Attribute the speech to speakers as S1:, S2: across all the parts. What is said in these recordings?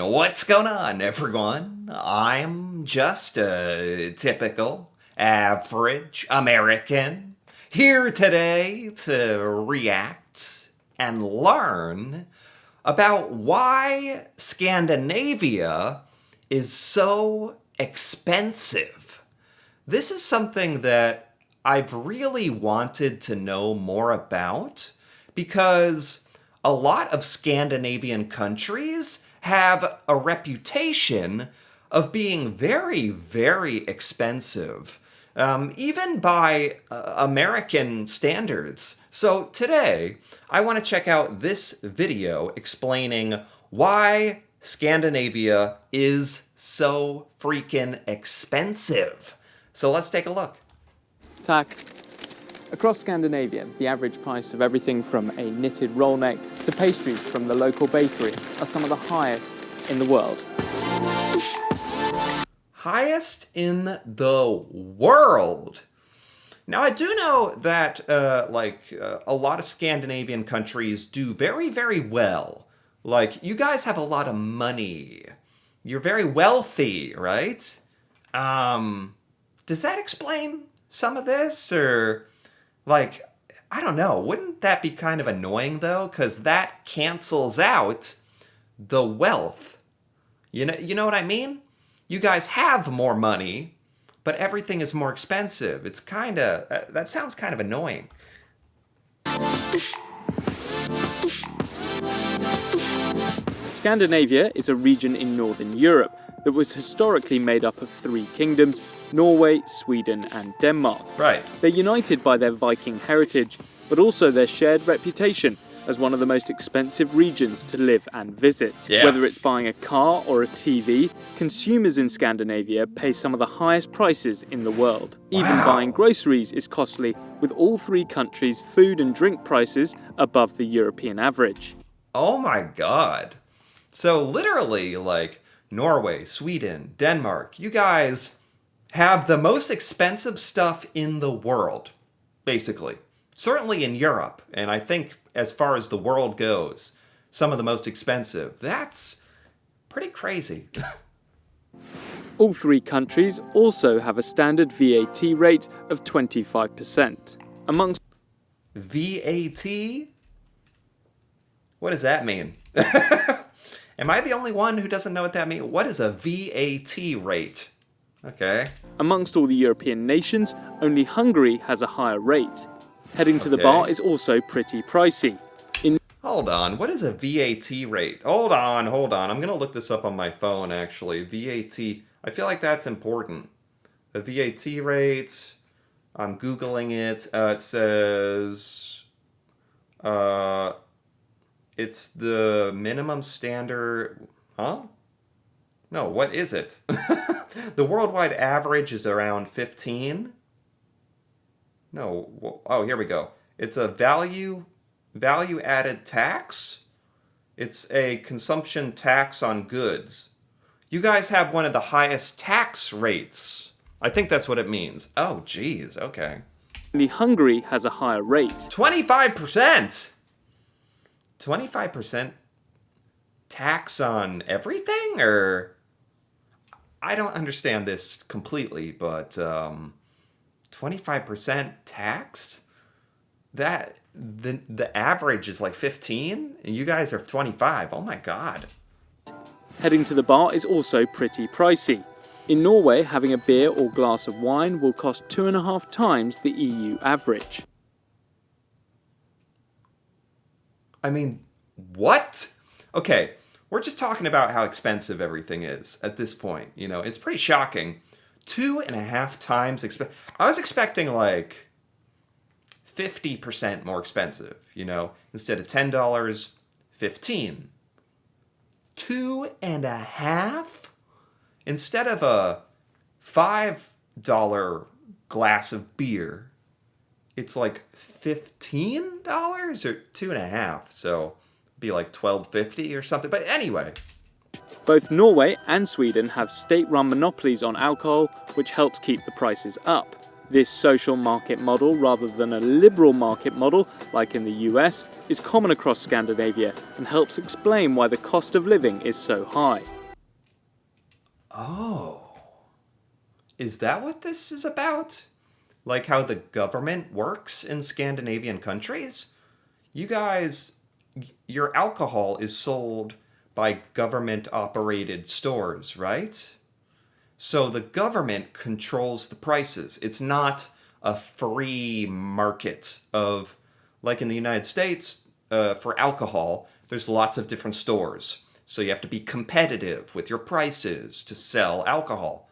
S1: What's going on, everyone? I'm just a typical, average American here today to react and learn about why Scandinavia is so expensive. This is something that I've really wanted to know more about because a lot of Scandinavian countries have a reputation of being very, very expensive, even by American standards. So today, I want to check out this video explaining why Scandinavia is so freaking expensive. So let's take a look.
S2: Tack. Across Scandinavia, the average price of everything from a knitted roll neck to pastries from the local bakery are some of the highest in the world.
S1: Highest in the world. Now, I do know that a lot of Scandinavian countries do very, very well. Like, you guys have a lot of money. You're very wealthy, right? Does that explain some of this? Or, like, I don't know. Wouldn't that be kind of annoying, though? Because that cancels out the wealth. You know what I mean? You guys have more money, but everything is more expensive. It's kind of, that sounds kind of annoying.
S2: Scandinavia is a region in Northern Europe that was historically made up of three kingdoms: Norway, Sweden and Denmark.
S1: Right.
S2: They're united by their Viking heritage, but also their shared reputation as one of the most expensive regions to live and visit.
S1: Yeah.
S2: Whether it's buying a car or a TV, consumers in Scandinavia pay some of the highest prices in the world.
S1: Wow.
S2: Even buying groceries is costly, with all three countries' food and drink prices above the European average.
S1: Oh my god. So literally, like, Norway, Sweden, Denmark, you guys have the most expensive stuff in the world, basically. Certainly in Europe, and I think as far as the world goes, some of the most expensive. That's pretty crazy.
S2: All three countries also have a standard VAT rate of 25%. Amongst
S1: VAT? What does that mean? Am I the only one who doesn't know what that means? What is a VAT rate? Okay.
S2: Amongst all the European nations, only Hungary has a higher rate. Heading to the bar is also pretty pricey.
S1: Hold on, what is a VAT rate? Hold on. I'm going to look this up on my phone, actually. VAT, I feel like that's important. A VAT rate, I'm Googling it. It says, it's the minimum standard, huh? No, what is it? The worldwide average is around 15. No, oh, here we go. It's a value added tax. It's a consumption tax on goods. You guys have one of the highest tax rates. I think that's what it means. Oh, geez, okay.
S2: Only Hungary has a higher rate.
S1: 25%! 25% tax on everything? Or, I don't understand this completely, but 25% tax? That the average is like 15 and you guys are 25. Oh my god.
S2: Heading to the bar is also pretty pricey. In Norway, having a beer or glass of wine will cost 2.5 times the EU average.
S1: I mean, what? Okay, we're just talking about how expensive everything is at this point. You know, it's pretty shocking. 2.5 times I was expecting like 50% more expensive, you know, instead of $10, 15. 2.5? Instead of a $5 glass of beer, it's like $15 or 2.5. So it'd be like $12.50 or something. But anyway.
S2: Both Norway and Sweden have state-run monopolies on alcohol, which helps keep the prices up. This social market model, rather than a liberal market model like in the US, is common across Scandinavia and helps explain why the cost of living is so high.
S1: Oh, is that what this is about? Like how the government works in Scandinavian countries? You guys, your alcohol is sold by government operated stores, right? So the government controls the prices. It's not a free market of, like in the United States, for alcohol, there's lots of different stores. So you have to be competitive with your prices to sell alcohol.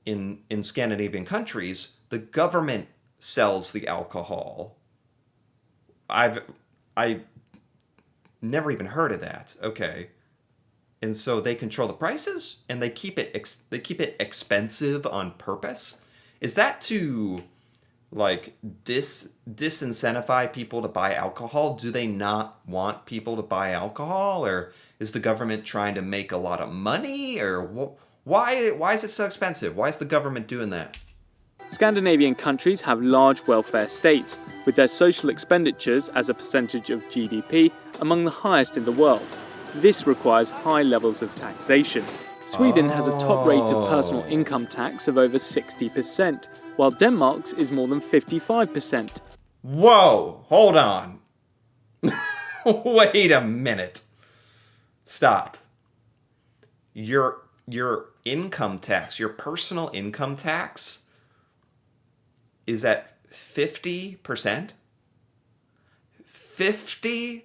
S1: In Scandinavian countries, the government sells the alcohol. I never even heard of that. Okay. And so they control the prices and they keep it expensive on purpose. Is that to like disincentivize people to buy alcohol? Do they not want people to buy alcohol, or is the government trying to make a lot of money, or why is it so expensive? Why is the government doing that?
S2: Scandinavian countries have large welfare states, with their social expenditures as a percentage of GDP among the highest in the world. This requires high levels of taxation. Sweden has a top rate of personal income tax of over 60%, while Denmark's is more than 55%.
S1: Whoa, hold on. Wait a minute. Stop. Your income tax, your personal income tax is at 50%? 50?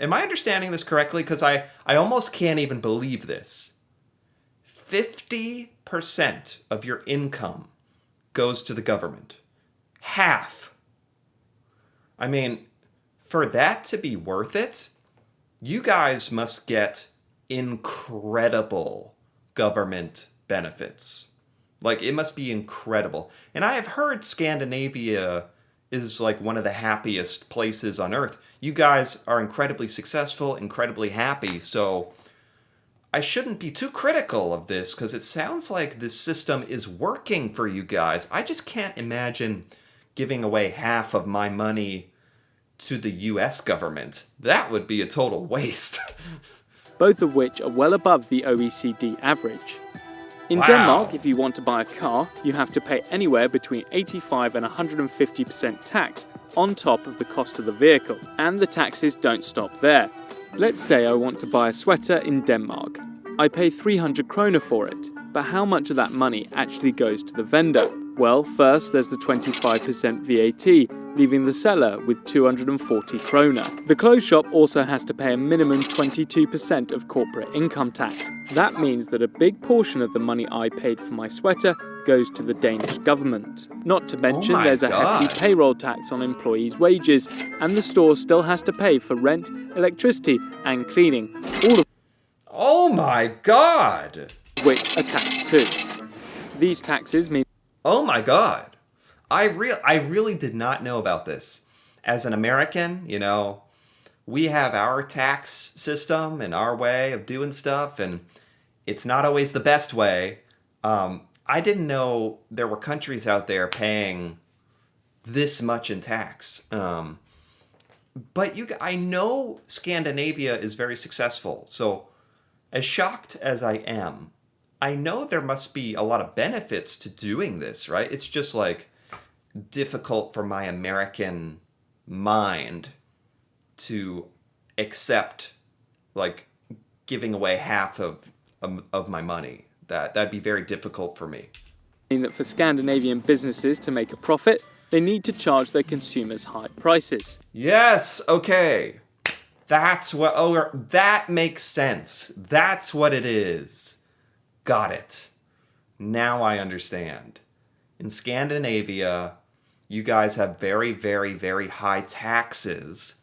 S1: Am I understanding this correctly? Because I almost can't even believe this. 50% of your income goes to the government. Half. I mean, for that to be worth it, you guys must get incredible government benefits. Like, it must be incredible. And I have heard Scandinavia is like one of the happiest places on earth. You guys are incredibly successful, incredibly happy, so I shouldn't be too critical of this because it sounds like this system is working for you guys. I just can't imagine giving away half of my money to the US government. That would be a total waste.
S2: Both of which are well above the OECD average. In
S1: Wow.
S2: Denmark, if you want to buy a car, you have to pay anywhere between 85 and 150% tax on top of the cost of the vehicle. And the taxes don't stop there. Let's say I want to buy a sweater in Denmark. I pay 300 kroner for it, but how much of that money actually goes to the vendor? Well, first there's the 25% VAT, leaving the seller with 240 kroner. The clothes shop also has to pay a minimum 22% of corporate income tax. That means that a big portion of the money I paid for my sweater goes to the Danish government. Not to mention
S1: my
S2: there's a
S1: God.
S2: hefty payroll tax on employees' wages, and the store still has to pay for rent, electricity and cleaning, all of
S1: Oh my God!
S2: which are taxed too. These taxes mean
S1: Oh my God! I really did not know about this. As an American, we have our tax system and our way of doing stuff, and it's not always the best way. I didn't know there were countries out there paying this much in tax. But I know Scandinavia is very successful. So, as shocked as I am, I know there must be a lot of benefits to doing this, right? It's just like difficult for my American mind to accept like giving away half of my money. That'd be very difficult for me.
S2: that for Scandinavian businesses to make a profit, they need to charge their consumers high prices.
S1: Yes, okay. That makes sense. That's what it is. Got it. Now I understand. In Scandinavia, you guys have very, very, very high taxes.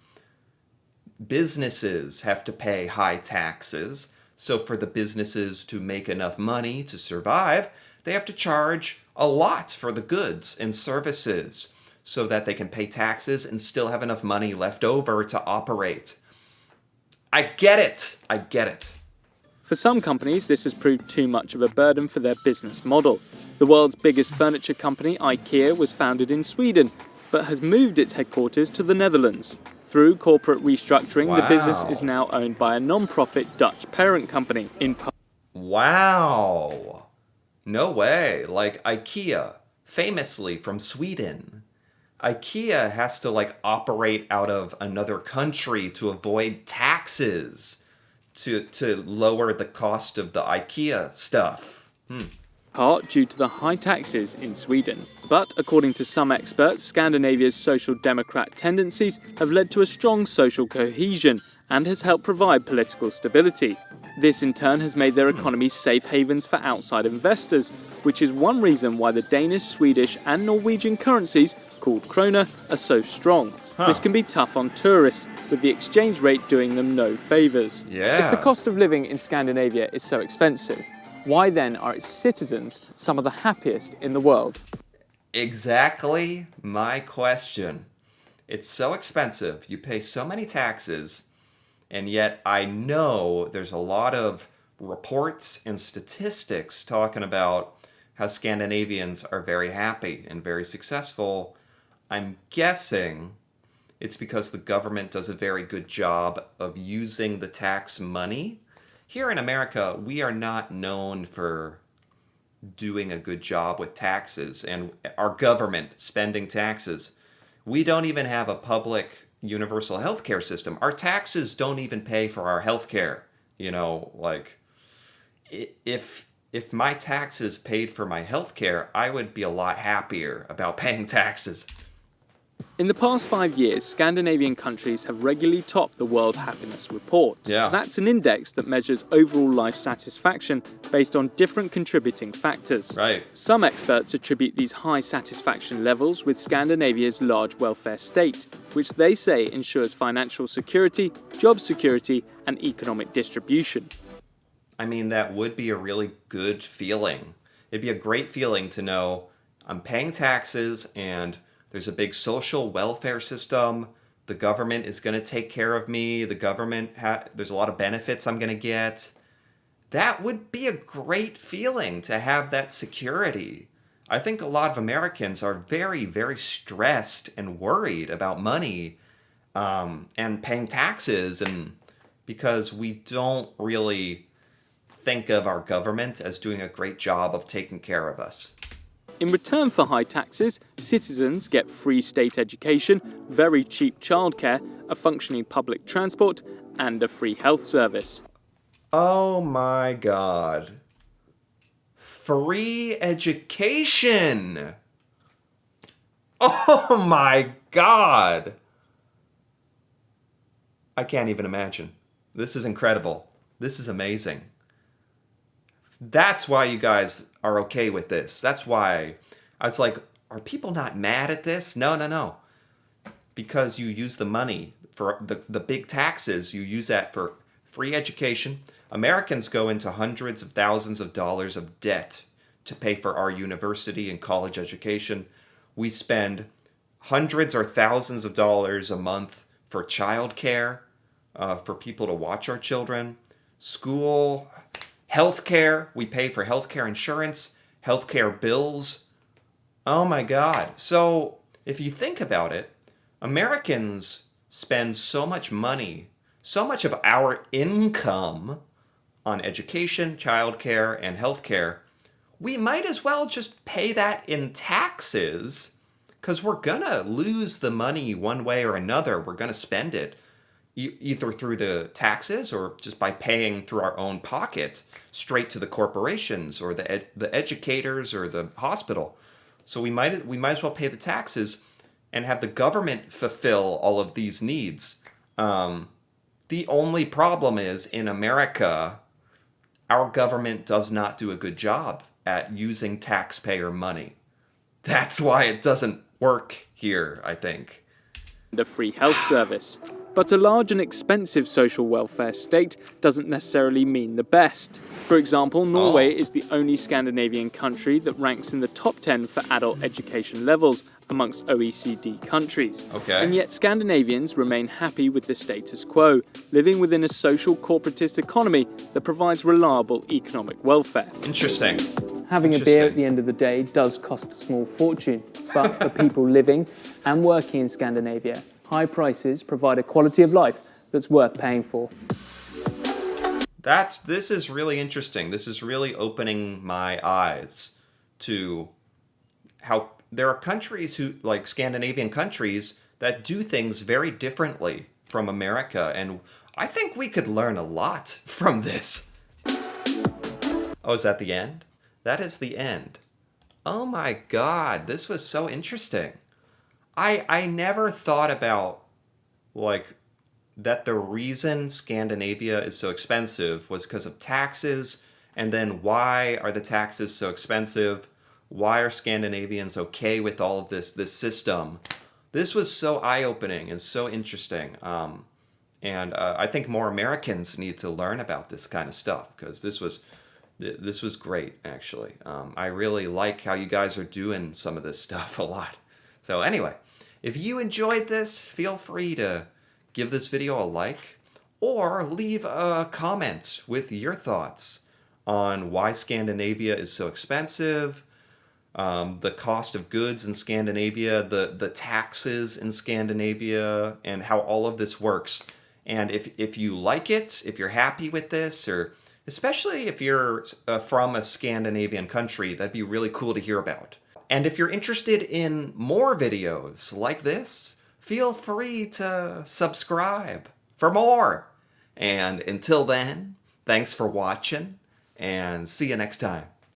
S1: Businesses have to pay high taxes. So for the businesses to make enough money to survive, they have to charge a lot for the goods and services so that they can pay taxes and still have enough money left over to operate. I get it.
S2: For some companies, this has proved too much of a burden for their business model. The The world's biggest furniture company, IKEA, was founded in Sweden, but has moved its headquarters to the Netherlands. Through corporate restructuring, the business is now owned by a non-profit Dutch parent company.
S1: Wow. No way. Like IKEA, famously from Sweden. IKEA has to like operate out of another country to avoid taxes to lower the cost of the IKEA stuff.
S2: Part due to the high taxes in Sweden. But according to some experts, Scandinavia's social democrat tendencies have led to a strong social cohesion and has helped provide political stability. This in turn has made their economy safe havens for outside investors, which is one reason why the Danish, Swedish and Norwegian currencies, called krona, are so strong. This can be tough on tourists, with the exchange rate doing them no favours.
S1: Yeah.
S2: If the cost of living in Scandinavia is so expensive, why then are its citizens some of the happiest in the world?
S1: Exactly my question. It's so expensive. You pay so many taxes, and yet I know there's a lot of reports and statistics talking about how Scandinavians are very happy and very successful. I'm guessing it's because the government does a very good job of using the tax money. Here in America, we are not known for doing a good job with taxes and our government spending taxes. We don't even have a public universal healthcare system. Our taxes don't even pay for our healthcare. You know, like if my taxes paid for my healthcare, I would be a lot happier about paying taxes.
S2: In the past 5 years, Scandinavian countries have regularly topped the World Happiness Report.
S1: Yeah.
S2: That's an index that measures overall life satisfaction based on different contributing factors.
S1: Right.
S2: Some experts attribute these high satisfaction levels with Scandinavia's large welfare state, which they say ensures financial security, job security, and economic distribution.
S1: I mean, that would be a really good feeling. It'd be a great feeling to know I'm paying taxes and there's a big social welfare system. The government is going to take care of me. The government, there's a lot of benefits I'm going to get. That would be a great feeling to have that security. I think a lot of Americans are very, very stressed and worried about money and paying taxes, and because we don't really think of our government as doing a great job of taking care of us.
S2: In return for high taxes, citizens get free state education, very cheap childcare, a functioning public transport, and a free health service.
S1: Oh my God. Free education! Oh my God! I can't even imagine. This is incredible. This is amazing. That's why you guys are okay with this. That's why I was like, are people not mad at this? No. Because you use the money for the big taxes, you use that for free education. Americans go into hundreds of thousands of dollars of debt to pay for our university and college education. We spend hundreds or thousands of dollars a month for childcare, for people to watch our children, school, healthcare. We pay for healthcare insurance, healthcare bills. Oh my God. So if you think about it, Americans spend so much money, so much of our income on education, childcare, and healthcare. We might as well just pay that in taxes, because we're gonna lose the money one way or another. We're gonna spend it either through the taxes or just by paying through our own pocket straight to the corporations or the educators or the hospital. So we might as well pay the taxes and have the government fulfill all of these needs. The only problem is in America, our government does not do a good job at using taxpayer money. That's why it doesn't work here, I think.
S2: And a free health service. But a large and expensive social welfare state doesn't necessarily mean the best. For example, Norway is the only Scandinavian country that ranks in the top 10 for adult education levels amongst OECD countries.
S1: Okay.
S2: And yet Scandinavians remain happy with the status quo, living within a social corporatist economy that provides reliable economic welfare.
S1: Interesting.
S2: Having a beer at
S1: Interesting.
S2: the end of the day does cost a small fortune, but for people living and working in Scandinavia, high prices provide a quality of life that's worth paying for.
S1: This is really interesting. This is really opening my eyes to how there are countries who, like Scandinavian countries, that do things very differently from America, and I think we could learn a lot from this. Oh, is that the end? That is the end. Oh my god, this was so interesting. I never thought about like that the reason Scandinavia is so expensive was because of taxes, and then why are the taxes so expensive? Why are Scandinavians okay with all of this system? This was so eye-opening and so interesting. And I think more Americans need to learn about this kind of stuff because this was great actually. I really like how you guys are doing some of this stuff a lot. So anyway, if you enjoyed this, feel free to give this video a like or leave a comment with your thoughts on why Scandinavia is so expensive, the cost of goods in Scandinavia, the taxes in Scandinavia, and how all of this works. And if you like it, if you're happy with this, or especially if you're from a Scandinavian country, that'd be really cool to hear about. And if you're interested in more videos like this, feel free to subscribe for more. And until then, thanks for watching, and see you next time.